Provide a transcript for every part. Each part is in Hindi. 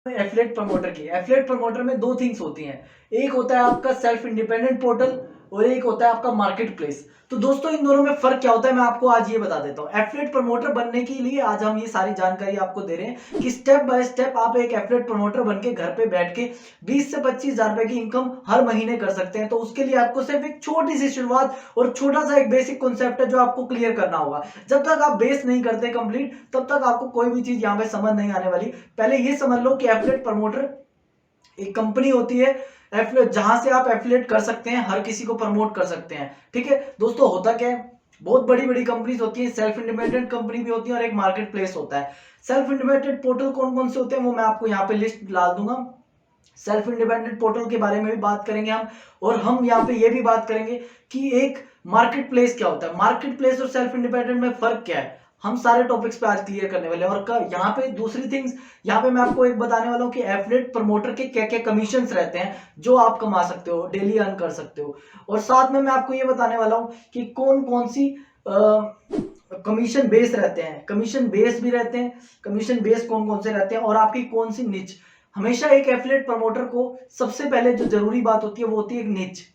एफिलिएट प्रमोटर की। एफिलिएट प्रमोटर में दो थिंग्स होती हैं, एक होता है आपका सेल्फ इंडिपेंडेंट पोर्टल और एक होता है आपका मार्केट प्लेस। तो दोस्तों इन दोनों में फर्क क्या होता है मैं आपको आज ये बता देता हूँ। एफिलिएट प्रमोटर बनने के लिए आज हम ये सारी जानकारी आपको दे रहे हैं कि स्टेप बाय स्टेप आप एक एफिलिएट प्रमोटर बन के घर पे बैठ के 20 से 25,000 रुपए की इनकम हर महीने कर सकते हैं। तो उसके लिए आपको सिर्फ एक छोटी सी शुरुआत और छोटा सा एक बेसिक कॉन्सेप्ट है जो आपको क्लियर करना होगा। जब तक आप बेस नहीं करते कंप्लीट तब तक आपको कोई भी चीज यहाँ पे समझ नहीं आने वाली। पहले ये समझ लो कि एफिलिएट प्रमोटर एक कंपनी होती है जहां से आप एफिलिएट कर सकते हैं, हर किसी को प्रमोट कर सकते हैं। ठीक है दोस्तों, होता क्या है, बहुत बड़ी बड़ी कंपनीज होती है, सेल्फ इंडिपेंडेंट कंपनी भी होती है और एक मार्केट प्लेस होता है। सेल्फ इंडिपेंडेंट पोर्टल कौन कौन से होते हैं वो मैं आपको यहाँ पे लिस्ट डाल दूंगा। सेल्फ इंडिपेंडेंट पोर्टल के बारे में भी बात करेंगे हम, और हम यहाँ पे ये भी बात करेंगे कि एक मार्केट प्लेस क्या होता है, मार्केट प्लेस और सेल्फ इंडिपेंडेंट में फर्क क्या है। हम सारे टॉपिक्स पे आज क्लियर करने वाले हैं। और यहाँ पे दूसरी थिंग्स, यहाँ पे मैं आपको एक बताने वाला हूँ कि एफिलिएट प्रमोटर के क्या क्या कमीशंस रहते हैं जो आप कमा सकते हो, डेली अर्न कर सकते हो। और साथ में मैं आपको ये बताने वाला हूँ कि कौन कौन सी कमीशन बेस रहते हैं, कमीशन बेस भी रहते हैं, कमीशन बेस कौन कौन से रहते हैं, और आपकी कौन सी निच। हमेशा एक एफिलिएट प्रमोटर को सबसे पहले जो जरूरी बात होती है वो होती है एक निच।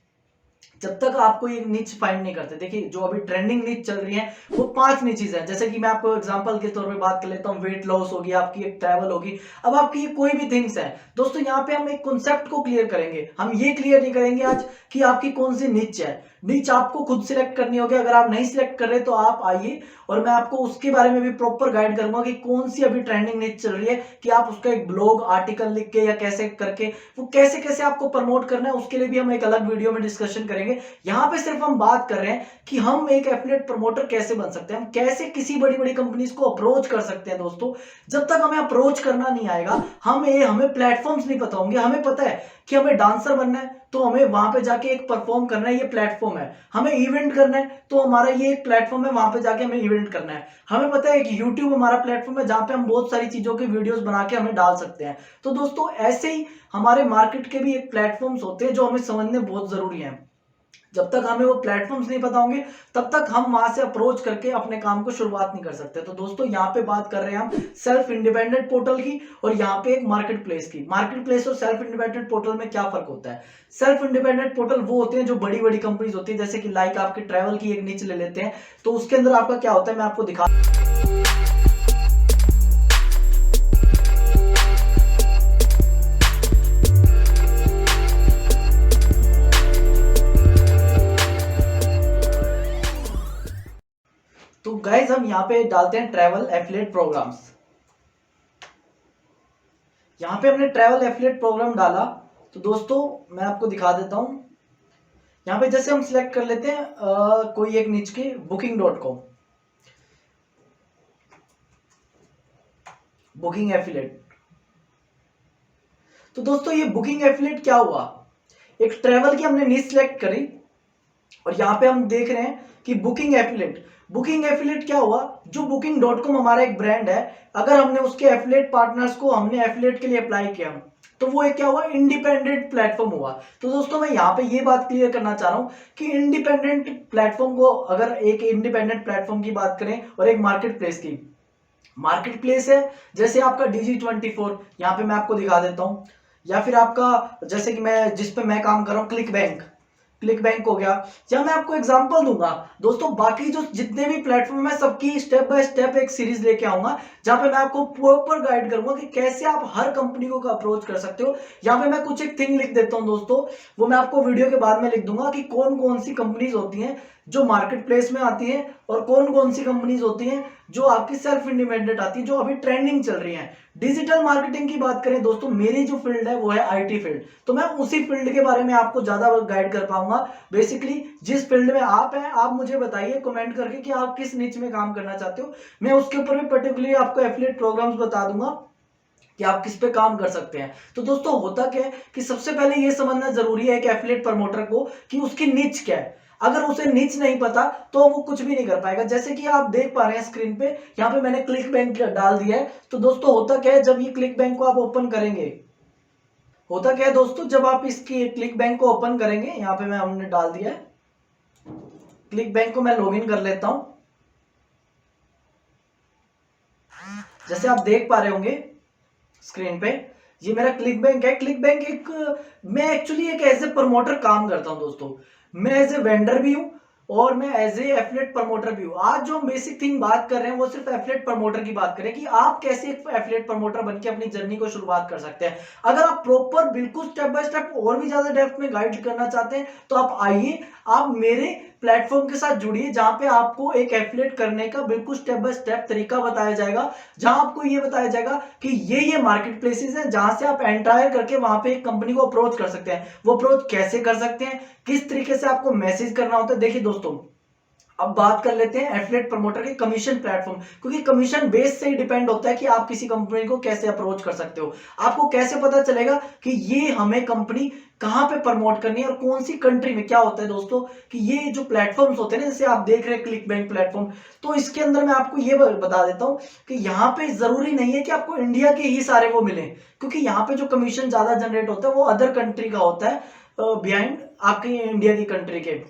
जब तक आपको एक निच फाइंड नहीं करते, देखिए जो अभी ट्रेंडिंग निच चल रही है वो 5 निचेस हैं। जैसे कि मैं आपको एग्जांपल के तौर पे बात कर लेता हूँ, वेट लॉस होगी, आपकी एक ट्रैवल होगी, अब आपकी कोई भी थिंग्स है। दोस्तों यहाँ पे हम एक कॉन्सेप्ट को क्लियर करेंगे, हम ये क्लियर नहीं करेंगे आज कि आपकी कौन सी निच है। निच आपको खुद सिलेक्ट करनी होगी, अगर आप नहीं सिलेक्ट कर रहे तो आप आइए और मैं आपको उसके बारे में भी प्रॉपर गाइड करूंगा कि कौन सी अभी ट्रेंडिंग निच चल रही है, कि आप उसका एक ब्लॉग आर्टिकल लिख के या कैसे करके वो कैसे कैसे आपको प्रमोट करना है, उसके लिए भी हम एक अलग वीडियो में डिस्कशन करेंगे। यहाँ पे सिर्फ हम बात कर रहे हैं कि हम एक एफिलिएट प्रमोटर कैसे बन सकते हैं, हम कैसे किसी बड़ी बड़ी कंपनीज को अप्रोच कर सकते हैं। दोस्तों जब तक हमें अप्रोच करना नहीं आएगा, हमें प्लेटफॉर्म्स नहीं पता होंगे। हमें पता है कि हमें डांसर बनना है तो हमें वहां पे जाके एक परफॉर्म करना है, ये प्लेटफॉर्म है। हमें इवेंट करना है तो हमारा ये एक प्लेटफॉर्म है, वहां पे जाके हमें इवेंट करना है। हमें पता है कि यूट्यूब हमारा प्लेटफॉर्म है जहां पे हम बहुत सारी चीजों के वीडियोस बना के हमें डाल सकते हैं। तो दोस्तों ऐसे ही हमारे मार्केट के भी एक प्लेटफॉर्म्स होते हैं जो हमें समझने बहुत जरूरी है। जब तक हमें वो प्लेटफॉर्म्स नहीं पता होंगे तब तक हम वहां से अप्रोच करके अपने काम को शुरुआत नहीं कर सकते। तो दोस्तों यहाँ पे बात कर रहे हैं हम सेल्फ इंडिपेंडेंट पोर्टल की, और यहाँ पे एक मार्केट प्लेस की। मार्केट प्लेस और सेल्फ इंडिपेंडेंट पोर्टल में क्या फर्क होता है। सेल्फ इंडिपेंडेंट पोर्टल वो होते हैं जो बड़ी बड़ी कंपनीज होती है, जैसे कि लाइक आपके ट्रैवल की एक नीच ले लेते हैं, तो उसके अंदर आपका क्या होता है मैं आपको दिखा। तो गाइज हम यहाँ पे डालते हैं ट्रैवल एफिलिएट प्रोग्राम्स। यहाँ पे हमने ट्रैवल एफिलिएट प्रोग्राम डाला, तो दोस्तों मैं आपको दिखा देता हूँ। यहाँ पे जैसे हम सिलेक्ट कर लेते हैं कोई एक निच के booking.com, बुकिंग एफिलिएट। तो दोस्तों ये बुकिंग एफिलिएट क्या हुआ, एक ट्रैवल की हमने निच सिलेक्ट करी और यहाँ पे हम देख रहे हैं कि बुकिंग एफिलिएट। बुकिंग एफिलिएट क्या हुआ, जो booking.com हमारा एक ब्रांड है, अगर हमने उसके एफिलिएट पार्टनर्स को हमने एफिलिएट के लिए अप्लाई किया तो वो एक क्या हुआ, इंडिपेंडेंट प्लेटफॉर्म हुआ। तो दोस्तों मैं यहाँ पे ये बात क्लियर करना चाह रहा हूँ कि इंडिपेंडेंट प्लेटफॉर्म को, अगर एक इंडिपेंडेंट प्लेटफॉर्म की बात करें और एक मार्केट प्लेस की, मार्केट प्लेस है जैसे आपका Digi24, यहाँ पे मैं आपको दिखा देता हूँ, या फिर आपका जैसे कि मैं जिस पे मैं काम कर रहा हूँ क्लिक बैंक हो गया, या मैं आपको एग्जांपल दूंगा। दोस्तों बाकी जो जितने भी प्लेटफॉर्म है सबकी स्टेप बाय स्टेप एक सीरीज लेके आऊंगा जहां पे मैं आपको प्रॉपर गाइड करूंगा कि कैसे आप हर कंपनी को अप्रोच कर सकते हो। यहाँ पे मैं कुछ एक थिंग लिख देता हूं दोस्तों, वो मैं आपको वीडियो के बाद में लिख दूंगा कि कौन कौन सी कंपनीज होती हैं जो मार्केट प्लेस में आती है और कौन कौन सी कंपनीज होती हैं जो आपकी सेल्फ इंडिपेंडेंट आती है, जो अभी ट्रेंडिंग चल रही है। डिजिटल मार्केटिंग की बात करें दोस्तों, मेरी जो फील्ड है वो है आईटी फील्ड, तो मैं उसी फील्ड के बारे में आपको ज्यादा गाइड कर पाऊंगा। बेसिकली जिस फील्ड में आप हैं आप मुझे बताइए कमेंट करके कि आप किस निच में काम करना चाहते हो, मैं उसके ऊपर भी पर्टिकुलरली आपको एफिलिएट प्रोग्राम्स बता दूंगा कि आप किस पे काम कर सकते हैं। तो दोस्तों होता क्या है कि सबसे पहले ये समझना जरूरी है कि एफिलिएट प्रमोटर को कि उसकी निच क्या है। अगर उसे निच नहीं पता तो वो कुछ भी नहीं कर पाएगा। जैसे कि आप देख पा रहे हैं स्क्रीन पे, यहाँ पे मैंने क्लिक बैंक डाल दिया है। तो दोस्तों होता क्या है, जब ये क्लिक बैंक को आप ओपन करेंगे, होता क्या है दोस्तों, जब आप इसकी क्लिक बैंक को ओपन करेंगे, यहाँ पे मैं हमने डाल दिया है क्लिक बैंक को, मैं लॉगिन कर लेता हूं। जैसे आप देख पा रहे होंगे स्क्रीन पे, ये मेरा क्लिक बैंक है। क्लिक बैंक मैं एक्चुअली एक एज ए प्रमोटर काम करता हूँ दोस्तों। मैं एज ए वेंडर भी हूँ और मैं एज ए एफिलिएट प्रमोटर भी हूँ। आज जो हम बेसिक थिंग बात कर रहे हैं वो सिर्फ एफिलिएट प्रमोटर की बात करें कि आप कैसे एक एफिलिएट प्रमोटर बनके अपनी जर्नी को शुरुआत कर सकते हैं। अगर आप प्रॉपर बिल्कुल स्टेप बाय स्टेप और भी ज्यादा डेप्थ में गाइड करना चाहते हैं तो आप आइए, आप मेरे प्लेटफॉर्म के साथ जुड़िए जहां पे आपको एक एफिलिएट करने का बिल्कुल स्टेप बाय स्टेप तरीका बताया जाएगा, जहां आपको ये बताया जाएगा कि ये मार्केट प्लेसेस हैं जहां से आप एंटायर करके वहां पे एक कंपनी को अप्रोच कर सकते हैं। वो अप्रोच कैसे कर सकते हैं, किस तरीके से आपको मैसेज करना होता है। देखिए दोस्तों, अब बात कर लेते हैं एफिलिएट प्रमोटर के कमीशन प्लेटफॉर्म, क्योंकि कमीशन बेस से ही डिपेंड होता है कि आप किसी कंपनी को कैसे अप्रोच कर सकते हो। आपको कैसे पता चलेगा कि ये हमें कंपनी कहां पे प्रमोट करनी है और कौन सी कंट्री में। क्या होता है दोस्तों कि ये जो प्लेटफॉर्म्स होते हैं ना, जैसे आप देख रहे हैं क्लिक बैंक प्लेटफॉर्म, तो इसके अंदर मैं आपको ये बता देता हूं कि यहाँ पे जरूरी नहीं है कि आपको इंडिया के ही सारे वो मिले, क्योंकि यहाँ पे जो कमीशन ज्यादा जनरेट होता है वो अदर कंट्री का होता है बिहाइंड आपके इंडिया की कंट्री के।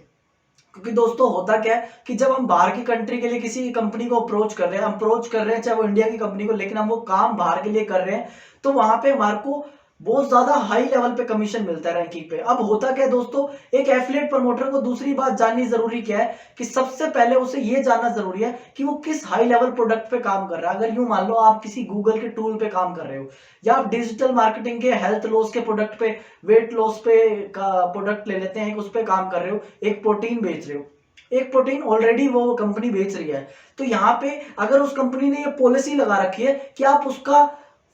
क्योंकि दोस्तों होता क्या है कि जब हम बाहर की कंट्री के लिए किसी कंपनी को अप्रोच कर रहे हैं चाहे वो इंडिया की कंपनी को, लेकिन हम वो काम बाहर के लिए कर रहे हैं, तो वहां पे हमारे को बहुत ज्यादा हाई लेवल पे कमीशन मिलता है रैंकिंग पे। अब होता क्या है दोस्तों, एक एफिलिएट प्रमोटर को दूसरी बात जाननी जरूरी क्या है कि सबसे पहले उसे ये जानना जरूरी है कि वो किस हाई लेवल प्रोडक्ट पे काम कर रहा है। अगर यूं मान लो आप किसी गूगल के टूल पे काम कर रहे हो, या आप डिजिटल मार्केटिंग के हेल्थ लॉस के प्रोडक्ट पे, वेट लॉस पे का प्रोडक्ट ले लेते हैं, उस पे काम कर रहे हो, एक प्रोटीन बेच रहे हो, एक प्रोटीन ऑलरेडी वो कंपनी बेच रही है, तो यहाँ पे अगर उस कंपनी ने ये पॉलिसी लगा रखी है कि आप उसका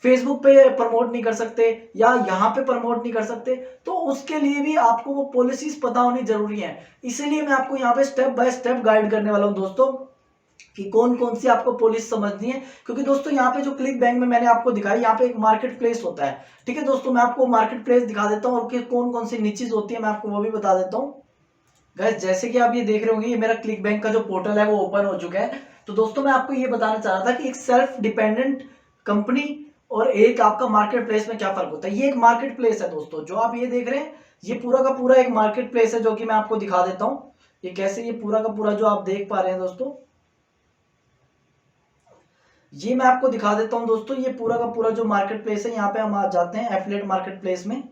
फेसबुक पे प्रमोट नहीं कर सकते या यहाँ पे प्रमोट नहीं कर सकते, तो उसके लिए भी आपको वो पॉलिसीज पता होनी जरूरी है। इसीलिए मैं आपको यहाँ पे स्टेप बाय स्टेप गाइड करने वाला हूँ दोस्तों कि कौन कौन सी आपको पॉलिसी समझनी है। क्योंकि दोस्तों यहाँ पे जो क्लिक बैंक में मैंने आपको दिखाया, यहाँ पे एक मार्केट प्लेस होता है। ठीक है दोस्तों, मैं आपको मार्केट प्लेस दिखा देता हूँ और कौन कौन सी नीचेज होती है मैं आपको वो भी बता देता हूँ। गाइस, जैसे कि आप ये देख रहे होंगे, ये मेरा क्लिक बैंक का जो पोर्टल है वो ओपन हो चुका है। तो दोस्तों मैं आपको ये बताना चाह रहा था कि एक सेल्फ डिपेंडेंट कंपनी और एक आपका मार्केट प्लेस में क्या फर्क होता है। ये एक मार्केट प्लेस है दोस्तों, जो आप ये देख रहे हैं, ये पूरा का पूरा एक मार्केट प्लेस है, जो कि मैं आपको दिखा देता हूँ ये कैसे, ये पूरा का पूरा जो आप देख पा रहे हैं दोस्तों, ये मैं आपको दिखा देता हूँ दोस्तों। ये पूरा का पूरा जो मार्केट प्लेस है, यहाँ पे हम आ जाते हैं एफिलिएट मार्केट प्लेस में।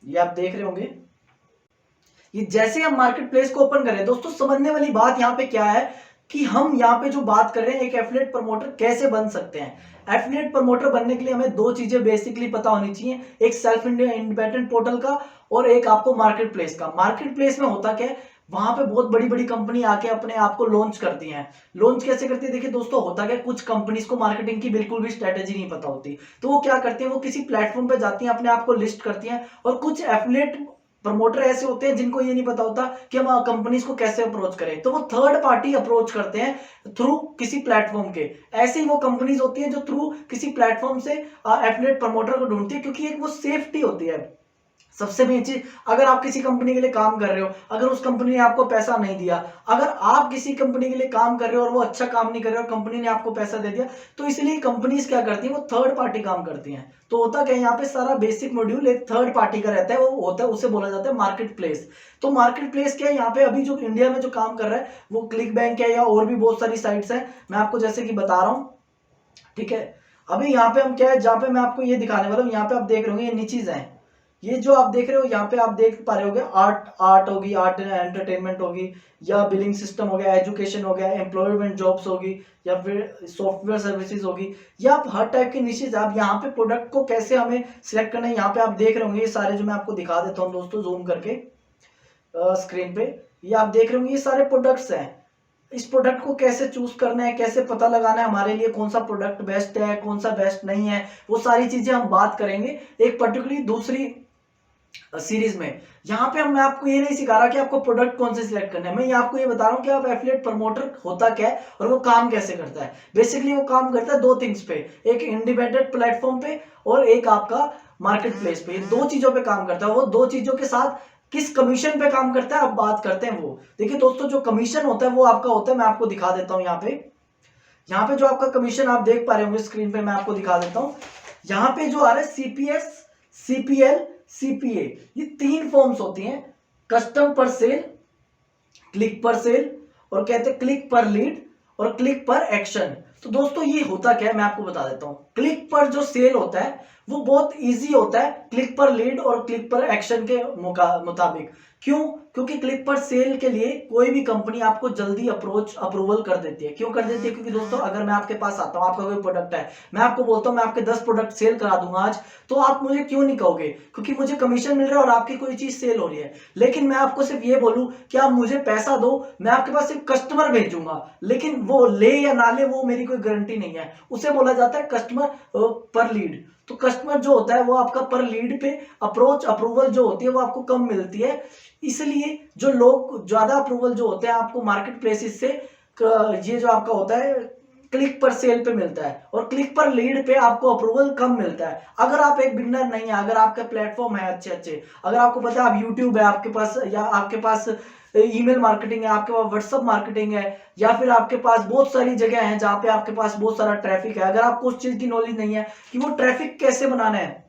ये आप देख रहे होंगे, ये जैसे हम मार्केट प्लेस को ओपन करें दोस्तों, समझने वाली बात यहाँ पे क्या है कि हम यहाँ पे जो बात कर रहे हैं एक एफिलिएट प्रमोटर कैसे बन सकते हैं। एफिलिएट प्रमोटर बनने के लिए हमें दो चीजें बेसिकली पता होनी चाहिए, एक सेल्फ इंडिपेंडेंट पोर्टल का और एक आपको मार्केट प्लेस का। मार्केट प्लेस में होता क्या है, वहां पे बहुत बड़ी बड़ी कंपनी आके अपने आप को लॉन्च करती हैं। लॉन्च कैसे करती है, देखिए दोस्तों होता क्या, कुछ कंपनीज को मार्केटिंग की बिल्कुल भी स्ट्रेटेजी नहीं पता होती, तो वो क्या करती है, वो किसी प्लेटफॉर्म पे जाती हैं, अपने आप को लिस्ट करती हैं। और कुछ एफिलिएट प्रमोटर ऐसे होते हैं जिनको ये नहीं पता होता कि हम कंपनीज को कैसे अप्रोच करें, तो वो थर्ड पार्टी अप्रोच करते हैं थ्रू किसी प्लेटफॉर्म के। ऐसे ही वो कंपनीज होती हैं जो थ्रू किसी प्लेटफॉर्म से एफिलिएट प्रमोटर को ढूंढती है, क्योंकि एक वो सेफ्टी होती है। सबसे मेन चीज, अगर आप किसी कंपनी के लिए काम कर रहे हो, अगर उस कंपनी ने आपको पैसा नहीं दिया, अगर आप किसी कंपनी के लिए काम कर रहे हो और वो अच्छा काम नहीं कर रहे और कंपनी ने आपको पैसा दे दिया, तो इसलिए कंपनीज क्या करती हैं, वो थर्ड पार्टी काम करती हैं। तो होता क्या है, यहाँ पे सारा बेसिक मॉड्यूल एक थर्ड पार्टी का रहता है, वो होता है, उसे बोला जाता है मार्केट प्लेस। तो मार्केट प्लेस क्या है, यहाँ पे अभी जो इंडिया में जो काम कर रहा है वो क्लिक बैंक है, या और भी बहुत सारी साइट्स है, मैं आपको जैसे कि बता रहा हूँ। ठीक है, अभी यहाँ पे हम क्या है, जहाँ पे मैं आपको ये दिखाने वाला हूँ, यहाँ पे आप देख रहे होंगे ये नीचेज है, ये जो आप देख रहे हो, यहाँ पे आप देख पा रहे होगे, आर्ट होगी, आर्ट एंटरटेनमेंट होगी, या बिलिंग सिस्टम हो गया, एजुकेशन हो गया, एम्प्लॉयमेंट जॉब्स होगी, या फिर सॉफ्टवेयर सर्विसेज होगी, या आप हर टाइप की निशेज। आप यहाँ पे प्रोडक्ट को कैसे हमें सिलेक्ट करना है, यहाँ पे आप देख रहे होंगे ये सारे, जो मैं आपको दिखा देता हूँ दोस्तों जूम करके स्क्रीन पे, ये आप देख रहे होंगे ये सारे प्रोडक्ट्स हैं। इस प्रोडक्ट को कैसे चूज करना है, कैसे पता लगाना है हमारे लिए कौन सा प्रोडक्ट बेस्ट है, कौन सा बेस्ट नहीं है, वो सारी चीजें हम बात करेंगे एक पर्टिकुलरली दूसरी सीरीज में। यहाँ पे मैं आपको ये नहीं सिखा रहा कि आपको प्रोडक्ट कौन से सिलेक्ट करना है, मैं आपको ये बता रहा हूँ कि आप एफिलिएट प्रमोटर होता क्या है और वो काम कैसे करता है। बेसिकली वो काम करता है दो थिंग्स पे, एक इंडिपेंडेंट प्लेटफॉर्म पे और एक आपका मार्केट प्लेस पे। दो चीजों पे काम करता है। वो दो चीजों के साथ किस कमीशन पे काम करता है अब बात करते हैं। वो देखिए दोस्तों, जो कमीशन होता है वो आपका होता है, मैं आपको दिखा देता हूँ यहाँ पे जो आपका कमीशन आप देख पा रहे होंगे स्क्रीन पे, मैं आपको दिखा देता हूँ। यहाँ पे जो आ रहा है सीपीएस, सीपीएल, सीपीए, ये तीन फॉर्म्स होती हैं, कस्टम पर सेल, क्लिक पर सेल, और कहते हैं क्लिक पर लीड और क्लिक पर एक्शन। तो दोस्तों ये होता क्या है मैं आपको बता देता हूँ। क्लिक पर जो सेल होता है वो बहुत इजी होता है क्लिक पर लीड और क्लिक पर एक्शन के मुताबिक। क्यों? क्योंकि क्लिक पर सेल के लिए कोई भी कंपनी आपको जल्दी अप्रूवल कर देती है। क्यों कर देती है? क्योंकि दोस्तों अगर मैं आपके पास आता हूँ, आपका कोई प्रोडक्ट है, मैं आपको बोलता हूँ मैं आपके 10 प्रोडक्ट सेल करा दूंगा आज, तो आप मुझे क्यों नहीं कहोगे? क्योंकि मुझे कमीशन मिल रहा है और आपकी कोई चीज सेल हो रही है। लेकिन मैं आपको सिर्फ ये बोलूं कि आप मुझे पैसा दो, मैं आपके पास सिर्फ कस्टमर भेजूंगा, लेकिन वो ले या ना ले वो मेरी कोई गारंटी नहीं है। उसे बोला जाता है कस्टमर पर लीड। तो कस्टमर जो होता है वो आपका पर लीड पे अप्रूवल जो होती है वो आपको कम मिलती है। इसलिए जो लोग ज्यादा अप्रूवल जो होते हैं आपको मार्केट प्लेसेस से ये जो आपका होता है क्लिक पर सेल पे मिलता है, और क्लिक पर लीड पे आपको अप्रूवल कम मिलता है। अगर आप एक बिगनर नहीं है, अगर आपका प्लेटफॉर्म है अच्छे अच्छे, अगर आपको पता है आप यूट्यूब है आपके पास, या आपके पास ईमेल मार्केटिंग है, आपके पास व्हाट्सअप मार्केटिंग है, या फिर आपके पास बहुत सारी जगह है जहां पे आपके पास बहुत सारा ट्रैफिक है, अगर आपको उस चीज की नॉलेज नहीं है कि वो ट्रैफिक कैसे बनाना है,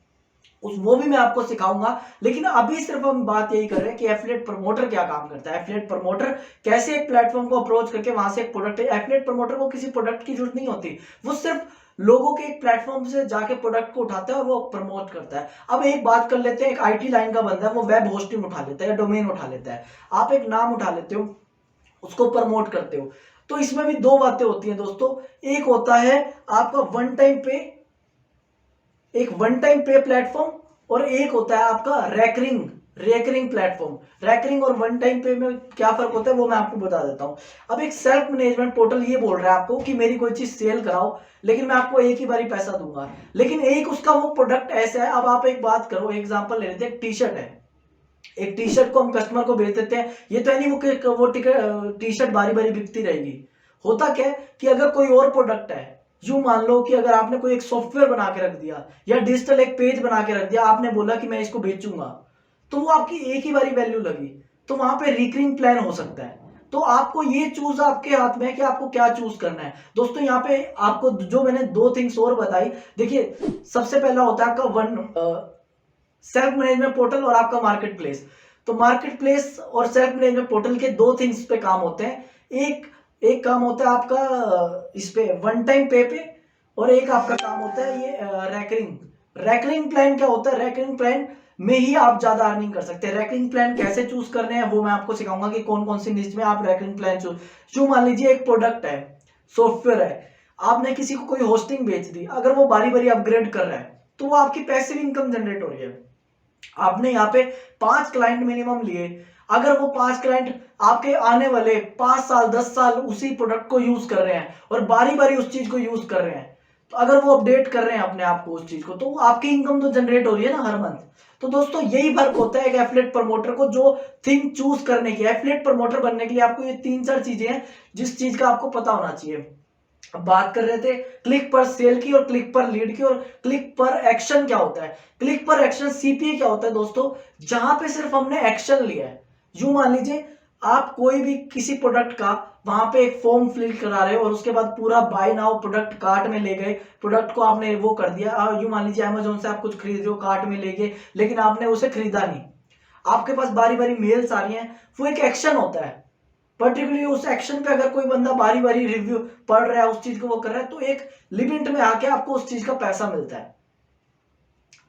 वो भी मैं आपको सिखाऊंगा। लेकिन अभी सिर्फ हम बात यही कर रहे हैं कि एफिलिएट प्रमोटर क्या काम करता है। एफिलिएट प्रमोटर कैसे एक प्लेटफॉर्म को अप्रोच करके वहां से एक प्रोडक्ट, एफिलिएट प्रमोटर को किसी प्रोडक्ट की जरूरत नहीं होती, वो सिर्फ लोगों के एक प्लेटफॉर्म से जाके प्रोडक्ट को उठाता है और वो प्रमोट करता है। अब एक बात कर लेते हैं, एक आईटी लाइन का बंदा है, वो वेब होस्टिंग उठा लेता है या डोमेन उठा लेता है, आप एक नाम उठा लेते हो, उसको प्रमोट करते हो। तो इसमें भी दो बातें होती हैं दोस्तों, एक होता है आपका वन टाइम पे प्लेटफॉर्म, और एक होता है आपका रेकरिंग प्लेटफॉर्म। रेकरिंग और वन टाइम पे में क्या फर्क होता है वो मैं आपको बता देता हूं। अब एक सेल्फ मैनेजमेंट पोर्टल ये बोल रहा है आपको कि मेरी कोई चीज सेल कराओ, लेकिन मैं आपको एक ही बारी पैसा दूंगा, लेकिन एक उसका वो प्रोडक्ट ऐसा है। अब आप एक बात करो, एग्जांपल ले लेते हैं, एक टी शर्ट है, एक टी शर्ट को हम कस्टमर को बेच देते हैं, ये तो है नहीं वो टी शर्ट बारी बारी बिकती रहेगी। होता क्या है कि अगर कोई और प्रोडक्ट है, यूं मान लो कि अगर आपने कोई एक सॉफ्टवेयर बना के रख दिया या डिजिटल एक पेज बना के रख दिया, आपने बोला कि मैं इसको बेचूंगा, तो वो आपकी एक ही बारी वैल्यू लगी, तो वहां पे रिकरिंग प्लान हो सकता है। तो आपको ये चूज आपके हाथ में है कि आपको क्या चूज करना है। दोस्तों यहाँ पे आपको जो मैंने दो थिंग्स और बताई, देखिए सबसे पहला होता है आपका सेल्फ मैनेजमेंट पोर्टल और आपका मार्केट प्लेस। तो मार्केट प्लेस और सेल्फ मैनेजमेंट पोर्टल के दो थिंग्स पे काम होते हैं। एक काम होता है आपका इस पे वन टाइम पे, और एक आपका काम होता है ये रैकरिंग प्लान। क्या होता है? रैकरिंग प्लान में ही आप ज्यादा अर्निंग कर सकते हैं। रैकरिंग प्लान कैसे चूज करने हैं वो मैं आपको सिखाऊंगा कि कौन कौन सी निच में आप रैकरिंग प्लान चूज। जो मान लीजिए एक प्रोडक्ट है, सॉफ्टवेयर है, आपने किसी को कोई होस्टिंग बेच दी, अगर वो बारी बारी अपग्रेड कर रहा है तो वो आपकी पैसिव इनकम जनरेट हो रही है। आपने यहाँ पे 5 क्लाइंट मिनिमम लिए, अगर वो 5 क्लाइंट आपके आने वाले 5 साल 10 साल उसी प्रोडक्ट को यूज कर रहे हैं और बारी बारी उस चीज को यूज कर रहे हैं, तो अगर वो अपडेट कर रहे हैं अपने आप को उस चीज को, तो आपकी इनकम तो जनरेट हो रही है ना हर मंथ। तो दोस्तों यही फर्क होता है एक एफिलिएट प्रमोटर को जो थिंग चूज करने की। एफिलिएट प्रमोटर बनने के लिए आपको ये 3-4 चीजें हैं जिस चीज का आपको पता होना चाहिए। अब बात कर रहे थे क्लिक पर सेल की और क्लिक पर लीड की, और क्लिक पर एक्शन क्या होता है। क्लिक पर एक्शन सीपीए क्या होता है दोस्तों, जहां पे सिर्फ हमने एक्शन लिया है। यूं मान लीजिए आप कोई भी किसी प्रोडक्ट का वहां पे एक फॉर्म फिल करा रहे हो और उसके बाद पूरा बाय नाउ प्रोडक्ट कार्ट में ले गए, प्रोडक्ट को आपने वो कर दिया। यूं मान लीजिए अमेजोन से आप कुछ खरीद रहे हो, कार्ट में ले गए, लेकिन आपने उसे खरीदा नहीं, आपके पास बारी बारी मेल्स आ रही हैं, वो एक एक्शन होता है। पर्टिकुलरली उस एक्शन पे अगर कोई बंदा बारी बारी रिव्यू पढ़ रहा है, उस चीज को वो कर रहा है, तो एक लिमिट में आके आपको उस चीज का पैसा मिलता है।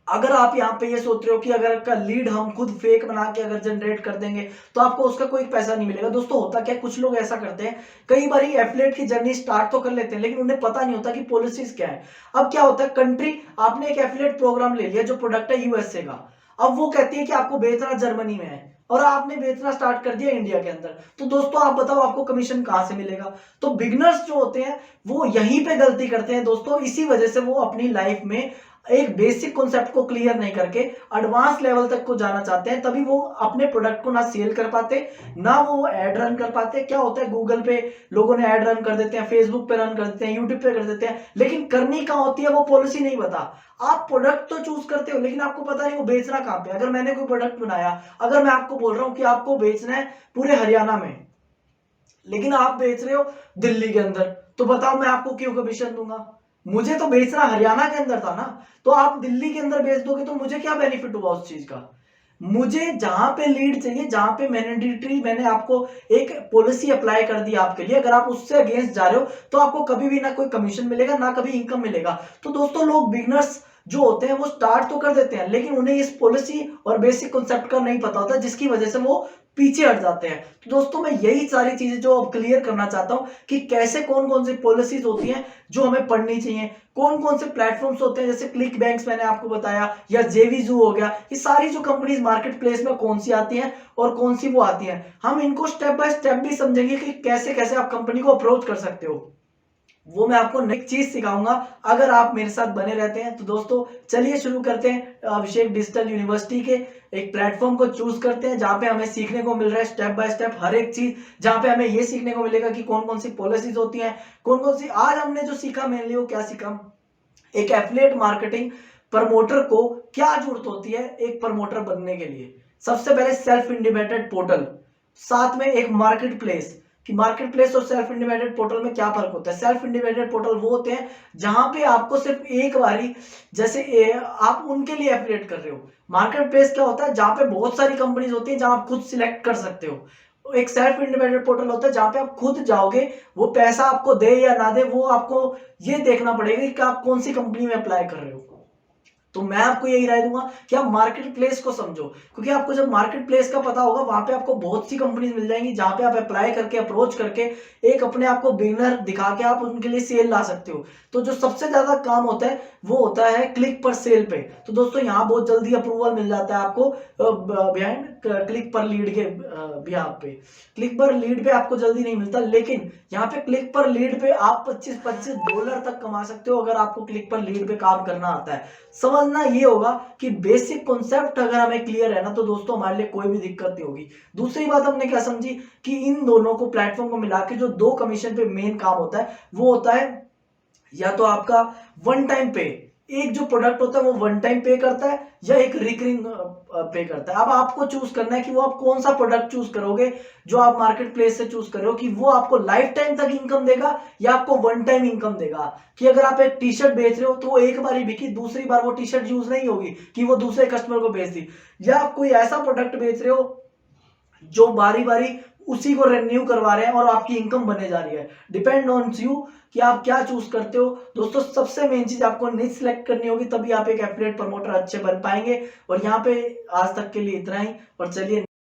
अगर आप यहाँ पे ये सोच रहे हो कि अगर का लीड हम खुद फेक बना के अगर जनरेट कर देंगे तो आपको उसका कोई पैसा नहीं मिलेगा। दोस्तों होता क्या, कुछ लोग ऐसा करते हैं, कई बार एफिलिएट की जर्नी स्टार्ट तो कर लेते हैं लेकिन उन्हें पता नहीं होता कि पॉलिसीज क्या है। अब क्या होता है, कंट्री, आपने एक एफिलिएट प्रोग्राम ले लिया जो प्रोडक्ट है यूएसए का, अब वो कहती है कि आपको बेचना जर्मनी में है और आपने बेचना स्टार्ट कर दिया इंडिया के अंदर, तो दोस्तों आप बताओ आपको कमीशन कहां से मिलेगा। तो बिगनर्स जो होते हैं वो यहीं पे गलती करते हैं दोस्तों, इसी वजह से वो अपनी लाइफ में एक बेसिक कॉन्सेप्ट को क्लियर नहीं करके एडवांस लेवल तक को जाना चाहते हैं, तभी वो अपने प्रोडक्ट को ना सेल कर पाते ना वो ऐड रन कर पाते। क्या होता है, गूगल पे लोगों ने ऐड रन कर देते हैं, फेसबुक पे रन कर देते हैं, यूट्यूब पे कर देते हैं, लेकिन करनी कहां होती है वो पॉलिसी नहीं पता। आप प्रोडक्ट तो चूज करते हो लेकिन आपको पता नहीं वो बेचना कहां पे। अगर मैंने कोई प्रोडक्ट बनाया, अगर मैं आपको बोल रहा हूं कि आपको बेचना है पूरे हरियाणा में, लेकिन आप बेच रहे हो दिल्ली के अंदर, तो बताओ मैं आपको क्यों कमीशन दूंगा। मुझे तो बेचना हरियाणा के अंदर था ना, तो आप दिल्ली के अंदर बेच दोगे तो मुझे क्या बेनिफिट हुआ उस चीज का। मुझे जहां पे लीड चाहिए, जहां पे मैंडेटरी मैंने आपको एक पॉलिसी अप्लाई कर दी आपके लिए, अगर आप उससे अगेंस्ट जा रहे हो तो आपको कभी भी ना कोई कमीशन मिलेगा ना कभी इनकम मिलेगा। तो दोस्तों लोग बिगनर्स जो होते हैं वो स्टार्ट तो कर देते हैं, लेकिन उन्हें इस पॉलिसी और बेसिक कॉन्सेप्ट का नहीं पता होता, जिसकी वजह से वो पीछे हट जाते हैं। तो दोस्तों मैं यही सारी चीजें जो अब क्लियर करना चाहता हूं कि कैसे कौन कौन सी पॉलिसीज होती हैं जो हमें पढ़नी चाहिए, कौन कौन से प्लेटफॉर्म्स होते हैं जैसे क्लिक बैंक्स मैंने आपको बताया, या जेवीजू हो गया, ये सारी जो कंपनीज मार्केट प्लेस में कौन सी आती हैं और कौन सी वो आती हैं। हम इनको स्टेप बाय स्टेप भी समझेंगे कि कैसे कैसे आप कंपनी को अप्रोच कर सकते हो, वो मैं आपको नेक्स्ट चीज सिखाऊंगा अगर आप मेरे साथ बने रहते हैं। तो दोस्तों चलिए शुरू करते हैं अभिषेक डिजिटल यूनिवर्सिटी के एक प्लेटफॉर्म को चूज करते हैं जहां पे हमें सीखने को मिल रहा है स्टेप बाय स्टेप हर एक चीज, जहां पे हमें ये सीखने को मिलेगा कि कौन कौन सी पॉलिसीज होती हैं, कौन कौन सी। आज हमने जो सीखा मेनली वो क्या सीखा, एक एफिलिएट मार्केटिंग प्रमोटर को क्या जरूरत होती है एक प्रमोटर बनने के लिए। सबसे पहले सेल्फ इंडिपेंडेंट पोर्टल, साथ में एक मार्केट प्लेस, कि मार्केट प्लेस और सेल्फ इंडिपेंडेंट पोर्टल में क्या फर्क होता है। सेल्फ इंडिपेंडेंट पोर्टल वो होते हैं जहां पे आपको सिर्फ एक बारी, जैसे आप उनके लिए एफिलिएट कर रहे हो। मार्केट प्लेस क्या होता है, जहां पे बहुत सारी कंपनीज होती है, जहां आप खुद सिलेक्ट कर सकते हो। एक सेल्फ इंडिपेंडेंट पोर्टल होता है जहां पे आप खुद जाओगे, वो पैसा आपको दे या ना दे वो आपको ये देखना पड़ेगा कि आप कौन सी कंपनी में अप्लाई कर रहे हो। तो मैं आपको यही राय दूंगा कि आप मार्केट प्लेस को समझो, क्योंकि आपको जब मार्केट प्लेस का पता होगा वहां पे आपको बहुत सी कंपनीज मिल जाएंगी जहां पे आप अप्लाई करके अप्रोच करके एक अपने आप को बिगिनर दिखा के आप उनके लिए सेल ला सकते हो। तो जो सबसे ज्यादा काम होता है वो होता है क्लिक पर सेल पे। तो दोस्तों यहाँ बहुत जल्दी अप्रूवल मिल जाता है आपको बिहाइंड क्लिक पर लीड के बिहाफ पे। क्लिक पर लीड पे आपको जल्दी नहीं मिलता, लेकिन यहाँ पे क्लिक पर लीड पे आप $25 तक कमा सकते हो अगर आपको क्लिक पर लीड पे काम करना आता है। समझना ये होगा कि बेसिक कॉन्सेप्ट अगर हमें क्लियर है ना तो दोस्तों हमारे लिए कोई भी दिक्कत नहीं होगी। दूसरी बात हमने क्या समझी कि इन दोनों को प्लेटफॉर्म को मिला के जो दो कमीशन पे मेन काम होता है वो होता है या तो आपका वन टाइम पे, एक जो प्रोडक्ट होता है वो वन टाइम पे करता है, या एक रिकरिंग पे करता है। अब आपको चूज करना है कि वो आप कौन सा प्रोडक्ट चूज करोगे जो आप मार्केट प्लेस से चूज कर रहे हो, कि वो आपको लाइफ टाइम तक इनकम देगा या आपको वन टाइम इनकम देगा। कि अगर आप एक टी शर्ट बेच रहे हो तो वो एक बार ही बिकी, दूसरी बार वो टी शर्ट यूज नहीं होगी कि वो दूसरे कस्टमर को बेच दी। या आप कोई ऐसा प्रोडक्ट बेच रहे हो जो बारी बारी उसी को रिन्यू करवा रहे हैं और आपकी इनकम बने जा रही है। डिपेंड ऑन यू कि आप क्या चूज करते हो। दोस्तों सबसे मेन चीज आपको निच सिलेक्ट करनी होगी, तभी आप एक एफिलिएट प्रमोटर अच्छे बन पाएंगे। और यहाँ पे आज तक के लिए इतना ही, और चलिए